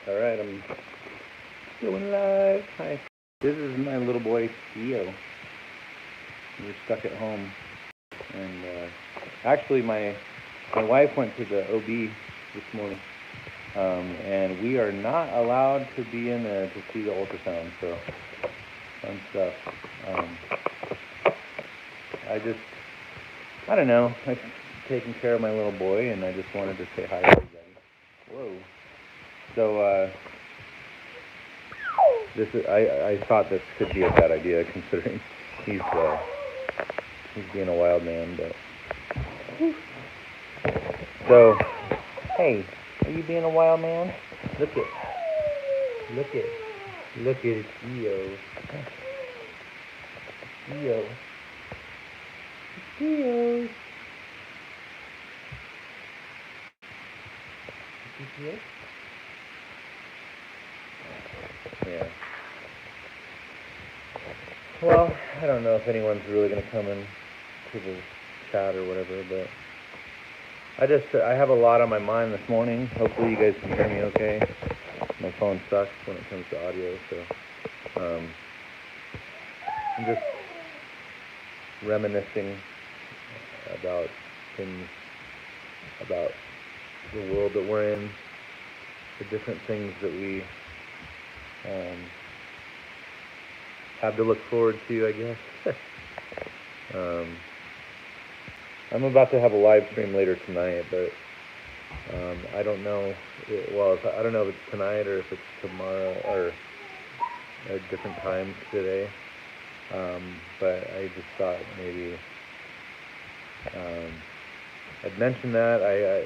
All right, I'm going live. Hi. This is my little boy Theo. We're stuck at home, and actually, my wife went to the OB this morning, and we are not allowed to be in there to see the ultrasound. So fun stuff. Um, I don't know. I'm taking care of my little boy, and I just wanted to say hi to everybody. Whoa. So I thought this could be a bad idea considering he's he's being a wild man, but so hey, are you being a wild man? Look look at look at Theo. Theo. Theo. Is he here? Yeah. Well, I don't know if anyone's really gonna come in to the chat or whatever, but I have a lot on my mind this morning. Hopefully you guys can hear me okay. My phone sucks when it comes to audio, so I'm just reminiscing about things, about the world that we're in, the different things that we have to look forward to, I guess. I'm about to have a live stream later tonight, but I don't know. Well, I don't know if it's tonight or if it's tomorrow or at different times today. But I just thought maybe I'd mention that.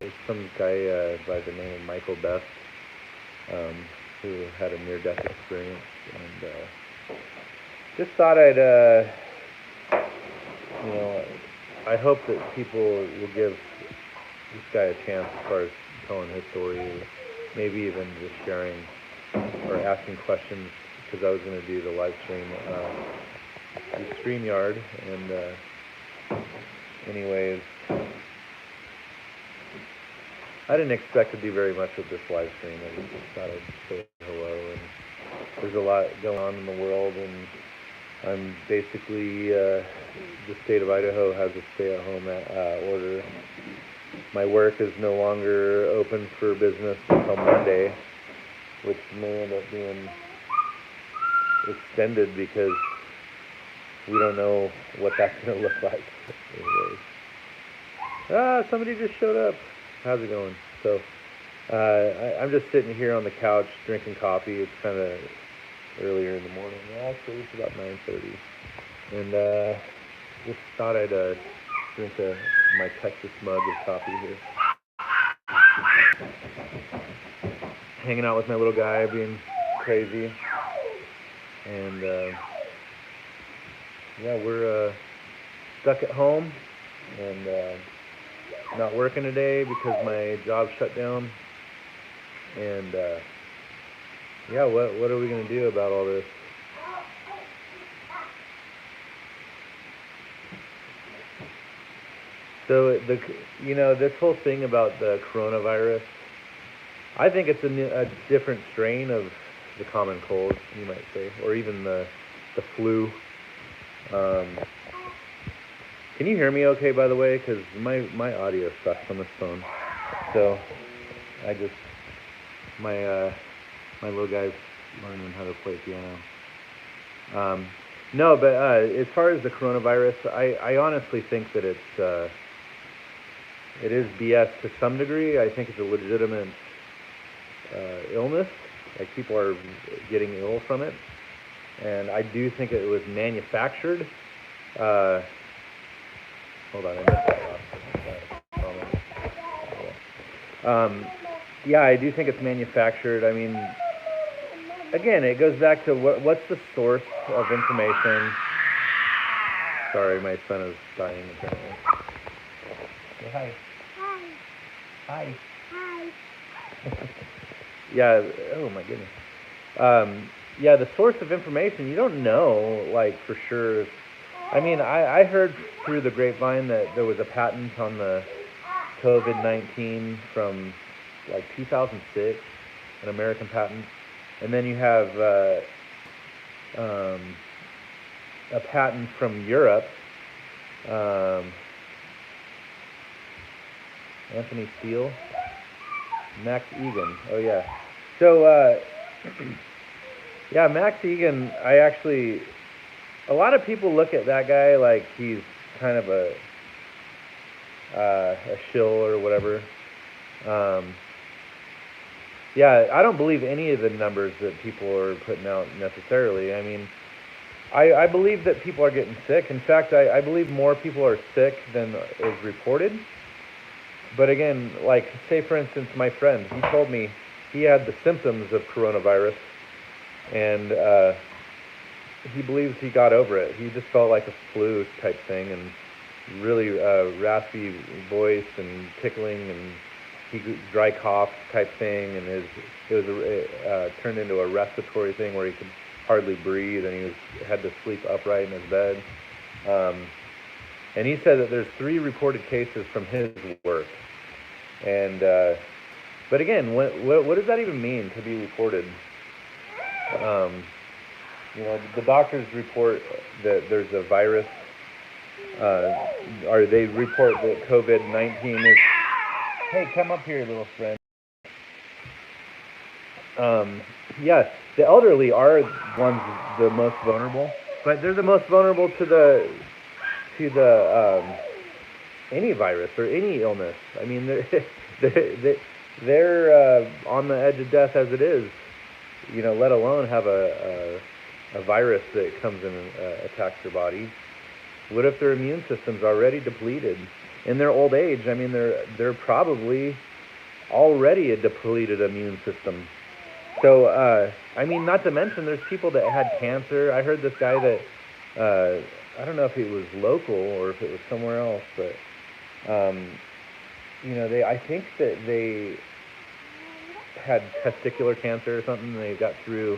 It's some guy by the name of Michael Best who had a near-death experience, and just thought I'd, I hope that people will give this guy a chance as far as telling his story, maybe even just sharing or asking questions, because I was going to do the live stream through StreamYard, and anyways, I didn't expect to do very much with this live stream. I just thought I'd say hello, and there's a lot going on in the world, and I'm basically, the state of Idaho has a stay-at-home order. My work is no longer open for business until Monday, which may end up being extended because we don't know what that's going to look like. Anyways. Somebody just showed up. How's it going? So, I'm just sitting here on the couch drinking coffee. It's kind of earlier in the morning. Actually, it's about 9:30. And just thought I'd drink my Texas mug of coffee here. Hanging out with my little guy, being crazy. And yeah, we're stuck at home and not working today because my job shut down. And yeah, what are we gonna do about all this? So this whole thing about the coronavirus, I think it's a different strain of the common cold, you might say, or even the flu. Can you hear me okay, by the way? Because my audio sucks on this phone. So my little guy's learning how to play piano. No, but as far as the coronavirus, I honestly think that it is BS to some degree. I think it's a legitimate illness. Like, people are getting ill from it, and I do think it was manufactured. Hold on, I missed that last comment. Yeah, I do think it's manufactured. I mean, again, it goes back to what's the source of information. Sorry, my son is dying apparently. Say hi. Hi. Hi. Yeah, oh my goodness. Yeah, the source of information, you don't know, like, for sure. I mean, I heard through the grapevine that there was a patent on the COVID-19 from, like, 2006. an American patent, and then you have a patent from Europe. Anthony Steele, Max Egan. Oh yeah. So yeah, Max Egan. A lot of people look at that guy like he's kind of a shill or whatever. Yeah, I don't believe any of the numbers that people are putting out necessarily. I mean, I believe that people are getting sick. In fact, I believe more people are sick than is reported. But again, like, say for instance, my friend, he told me he had the symptoms of coronavirus, and he believes he got over it. He just felt like a flu type thing, and really raspy voice and tickling, and dry cough type thing, and it turned into a respiratory thing where he could hardly breathe, and he had to sleep upright in his bed. And he said that there's 3 reported cases from his work. And but again, what does that even mean to be reported? The doctors report that there's a virus, or they report that COVID-19 is. Hey, come up here, little friend. Yeah, the elderly are ones the most vulnerable, but they're the most vulnerable to the any virus or any illness. I mean, they're on the edge of death as it is. Let alone have a virus that comes and attacks their body. What if their immune system's already depleted in their old age? I mean, they're probably already a depleted immune system. So, I mean, not to mention, there's people that had cancer. I heard this guy that, I don't know if it was local or if it was somewhere else, but, I think that they had testicular cancer or something, and they got through,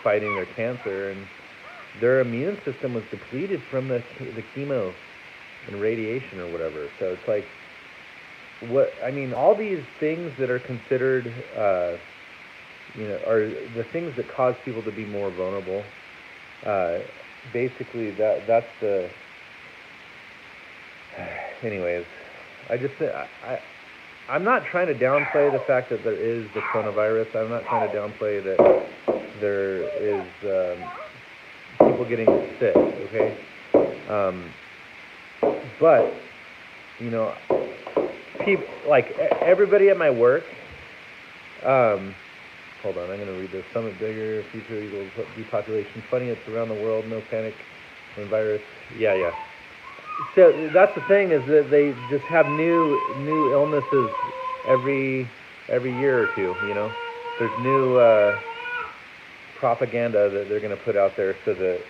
fighting their cancer, and their immune system was depleted from the chemo and radiation or whatever. So it's like, all these things that are considered, are the things that cause people to be more vulnerable. Basically, that's the. Anyways, I'm not trying to downplay the fact that there is the coronavirus. I'm not trying to downplay that there is people getting sick. Okay, but people, like everybody at my work. Hold on, I'm going to read this. Summit bigger, future equals depopulation. Funny, it's around the world. No panic when virus. Yeah. So that's the thing, is that they just have new illnesses every year or two. There's new propaganda that they're going to put out there so that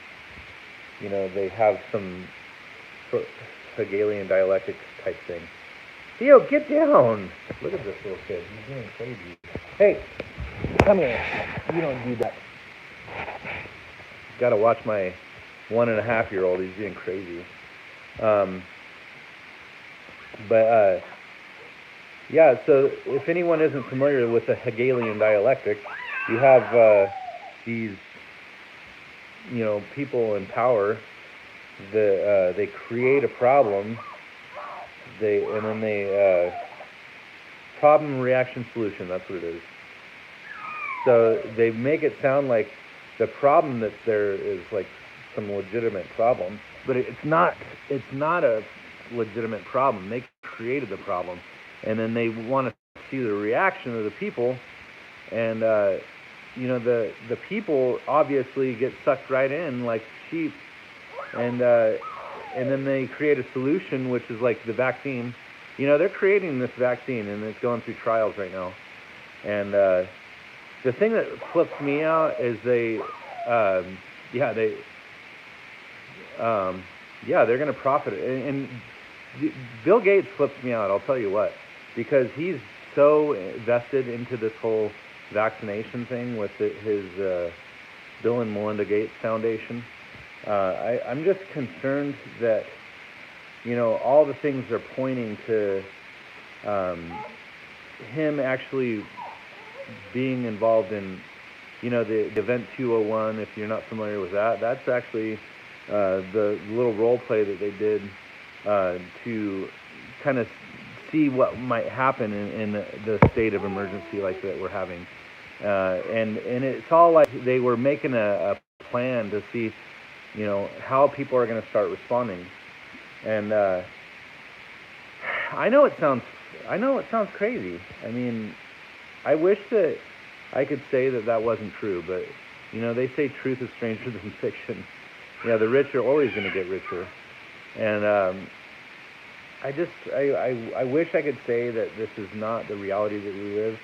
they have some Hegelian dialectic type thing. Theo, get down! Look at this little kid. He's doing crazy. Hey, come here. You don't do that. Got to watch my 1.5-year-old. He's being crazy. Yeah, so if anyone isn't familiar with the Hegelian dialectic, you have these, people in power that they create a problem, problem, reaction, solution, that's what it is. So they make it sound like the problem that's there is like some legitimate problem, but it's not a legitimate problem. They created the problem, and then they want to see the reaction of the people, and the people obviously get sucked right in like sheep, and then they create a solution, which is like the vaccine. They're creating this vaccine, and it's going through trials right now. And the thing that flips me out is they're going to profit. And Bill Gates flips me out, I'll tell you what, because he's so vested into this whole vaccination thing with his Bill and Melinda Gates Foundation. I'm just concerned that, all the things are pointing to him actually being involved in, the Event 201. If you're not familiar with that, that's actually the little role play that they did to kind of see what might happen in the state of emergency like that we're having. And it's all like they were making a plan to see, how people are going to start responding. And I know it sounds crazy. I mean, I wish that I could say that wasn't true, but they say truth is stranger than fiction. Yeah, the rich are always going to get richer, and I wish I could say that this is not the reality that we live,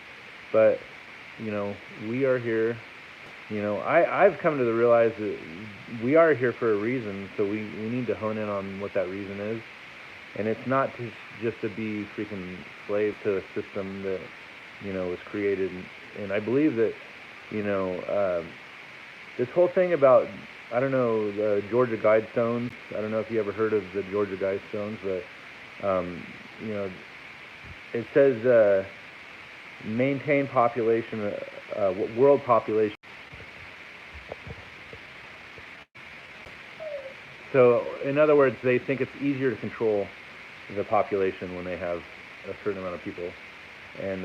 but we are here. I've come to realize that we are here for a reason, so we need to hone in on what that reason is. And it's not just to be freaking slave to a system that, was created. And I believe that, this whole thing about, I don't know, the Georgia Guidestones. I don't know if you ever heard of the Georgia Guidestones, but, it says maintain population, world population. So, in other words, they think it's easier to control the population when they have a certain amount of people, and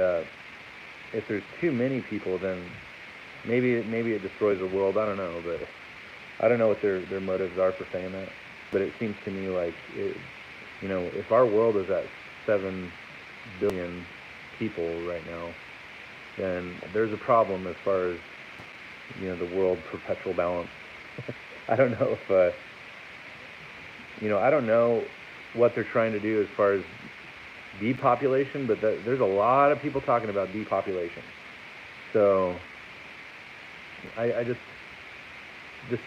if there's too many people, then maybe it destroys the world. I don't know, but I don't know what their motives are for saying that. But it seems to me like if our world is at 7 billion people right now, then there's a problem as far as the world perpetual balance. I don't know if I don't know what they're trying to do as far as depopulation, but there's a lot of people talking about depopulation. So the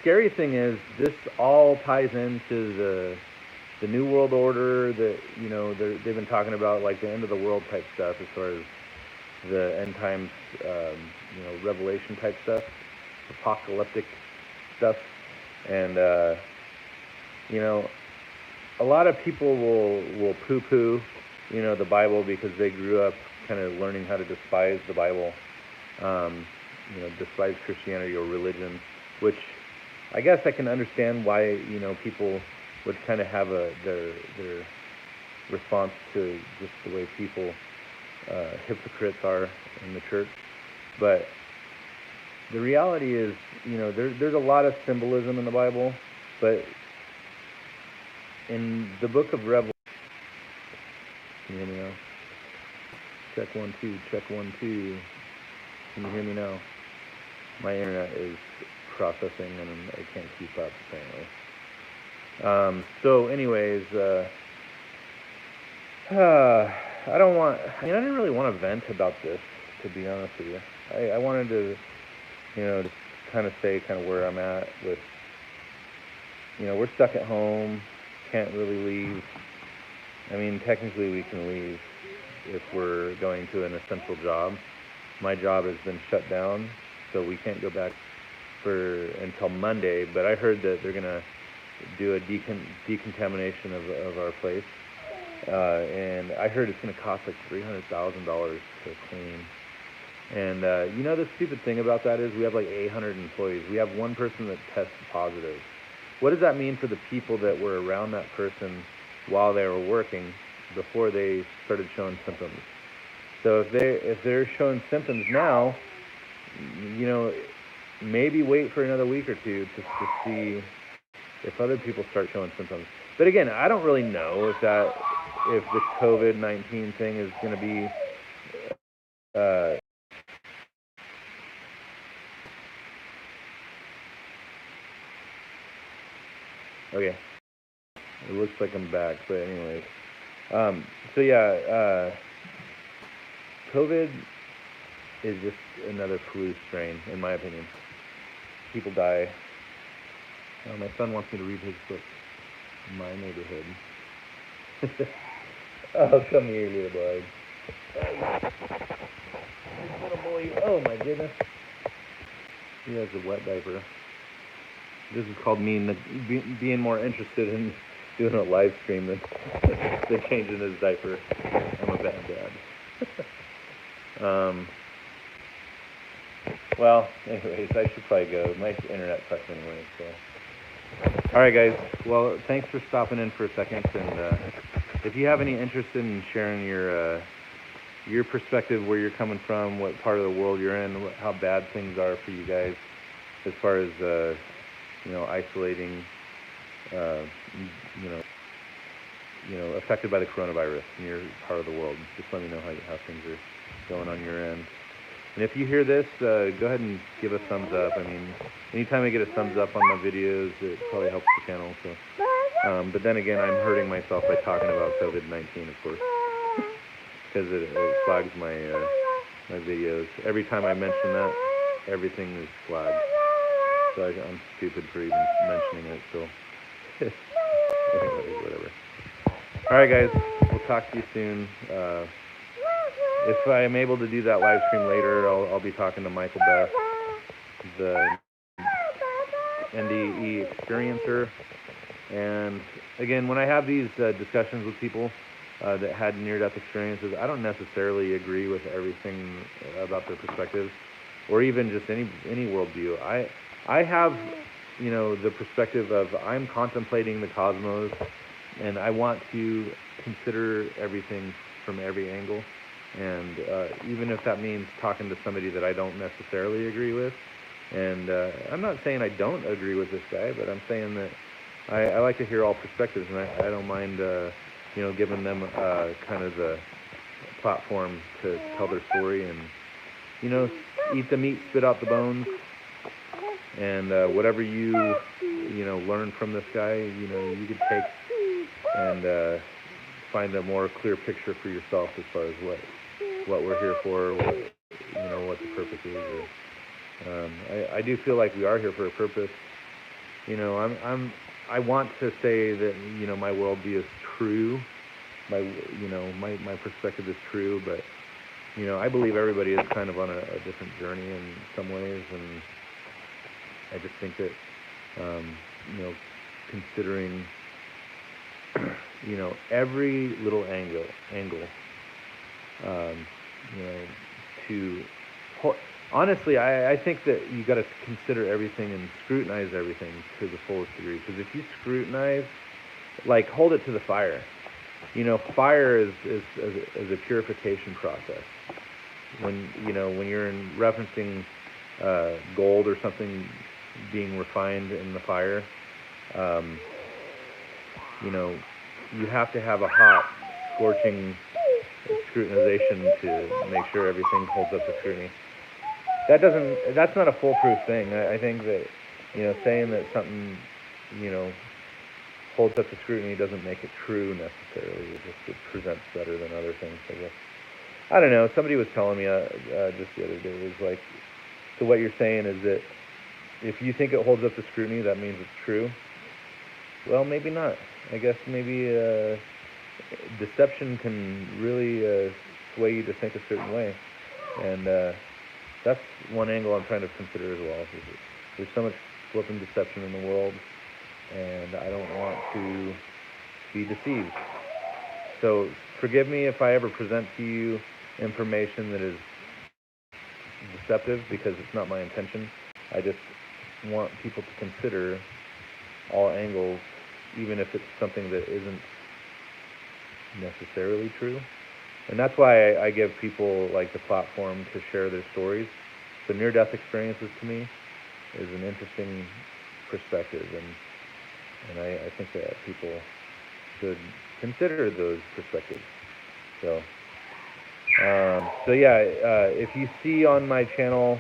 scary thing is this all ties into the New World Order that they've been talking about, like the end of the world type stuff, as far as the end times, Revelation type stuff, apocalyptic stuff, and a lot of people will poo-poo, the Bible because they grew up kind of learning how to despise the Bible, despise Christianity or religion, which I guess I can understand why, people would kind of have their response to just the way people, hypocrites are in the church. But the reality is, there's a lot of symbolism in the Bible, but in the book of Revelation, can you hear me now? Check 1 2, check 1 2. Can you hear me now? My internet is processing and I can't keep up apparently. So anyways, I didn't really want to vent about this, to be honest with you. I wanted to, just kind of say kind of where I'm at with, we're stuck at home. Can't really leave. I mean, technically we can leave if we're going to an essential job. My job has been shut down, so we can't go back until Monday. But I heard that they're gonna do a decontamination of our place, and I heard it's gonna cost like $300,000 to clean. And the stupid thing about that is we have like 800 employees. We have one person that tests positive. What does that mean for the people that were around that person while they were working before they started showing symptoms? So if they're showing symptoms now, maybe wait for another week or two to see if other people start showing symptoms. But again, I don't really know if the COVID-19 thing is going to be okay. It looks like I'm back, but anyways. COVID is just another flu strain, in my opinion. People die. My son wants me to read his book, My Neighborhood. Oh, come here, little boy. Little boy. Oh, my goodness. He has a wet diaper. This is called me being more interested in doing a live stream than changing his diaper. I'm a bad dad. Well, anyways, I should probably go. My internet sucks anyway, so. All right, guys. Well, thanks for stopping in for a second. And if you have any interest in sharing your perspective, where you're coming from, what part of the world you're in, how bad things are for you guys, as far as isolating, uh, you know, affected by the coronavirus in your part of the world, just let me know how things are going on your end. And if you hear this, go ahead and give a thumbs up. I mean, anytime I get a thumbs up on my videos, it probably helps the channel. So, but then again, I'm hurting myself by talking about COVID-19, of course, because it flags my videos. Every time I mention that, everything is flagged. So I'm stupid for even mentioning it. So, anyways, whatever. All right, guys. We'll talk to you soon. If I'm able to do that live stream later, I'll be talking to Michael Beth, the NDE experiencer. And again, when I have these discussions with people that had near-death experiences, I don't necessarily agree with everything about their perspectives, or even just any worldview. I have, the perspective of I'm contemplating the cosmos, and I want to consider everything from every angle. And even if that means talking to somebody that I don't necessarily agree with, and I'm not saying I don't agree with this guy, but I'm saying that I like to hear all perspectives, and I don't mind, giving them kind of the platform to tell their story, and eat the meat, spit out the bones, and whatever you learn from this guy, you could take and find a more clear picture for yourself as far as what we're here for, what the purpose is. I do feel like we are here for a purpose. I want to say that my worldview is true. My perspective is true, but I believe everybody is kind of on a different journey in some ways, and I just think that considering every little angle, um, to honestly, I think that you got to consider everything and scrutinize everything to the fullest degree. Because if you scrutinize, like, hold it to the fire. Fire is a purification process. When you're referencing gold or something being refined in the fire, um, you have to have a hot, scorching scrutinization to make sure everything holds up to scrutiny. That's not a foolproof thing. I think that, saying that something, you know, holds up to scrutiny doesn't make it true necessarily. It presents better than other things, I guess. I don't know. Somebody was telling me just the other day, it was like, so what you're saying is that if you think it holds up to scrutiny, that means it's true. Well, maybe not. I guess maybe deception can really sway you to think a certain way, and that's one angle I'm trying to consider as well. Is that there's so much flipping deception in the world, and I don't want to be deceived. So forgive me if I ever present to you information that is deceptive, because it's not my intention. I just want people to consider all angles, even if it's something that isn't necessarily true. And that's why I give people like the platform to share their stories. So near-death experiences to me is an interesting perspective, and I think that people should consider those perspectives. So, so yeah, if you see on my channel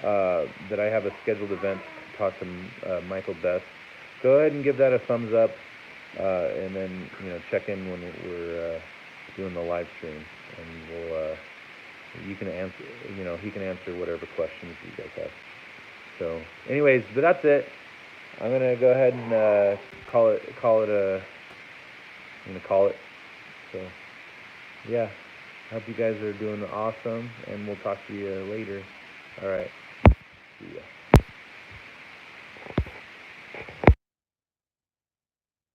that I have a scheduled event to talk to Michael Best, go ahead and give that a thumbs up, and then check in when we're doing the live stream, and we'll you can answer he can answer whatever questions you guys have. So, anyways, but that's it. I'm gonna go ahead and call it a. I'm gonna call it. So, yeah. I hope you guys are doing awesome, and we'll talk to you later. All right. See ya.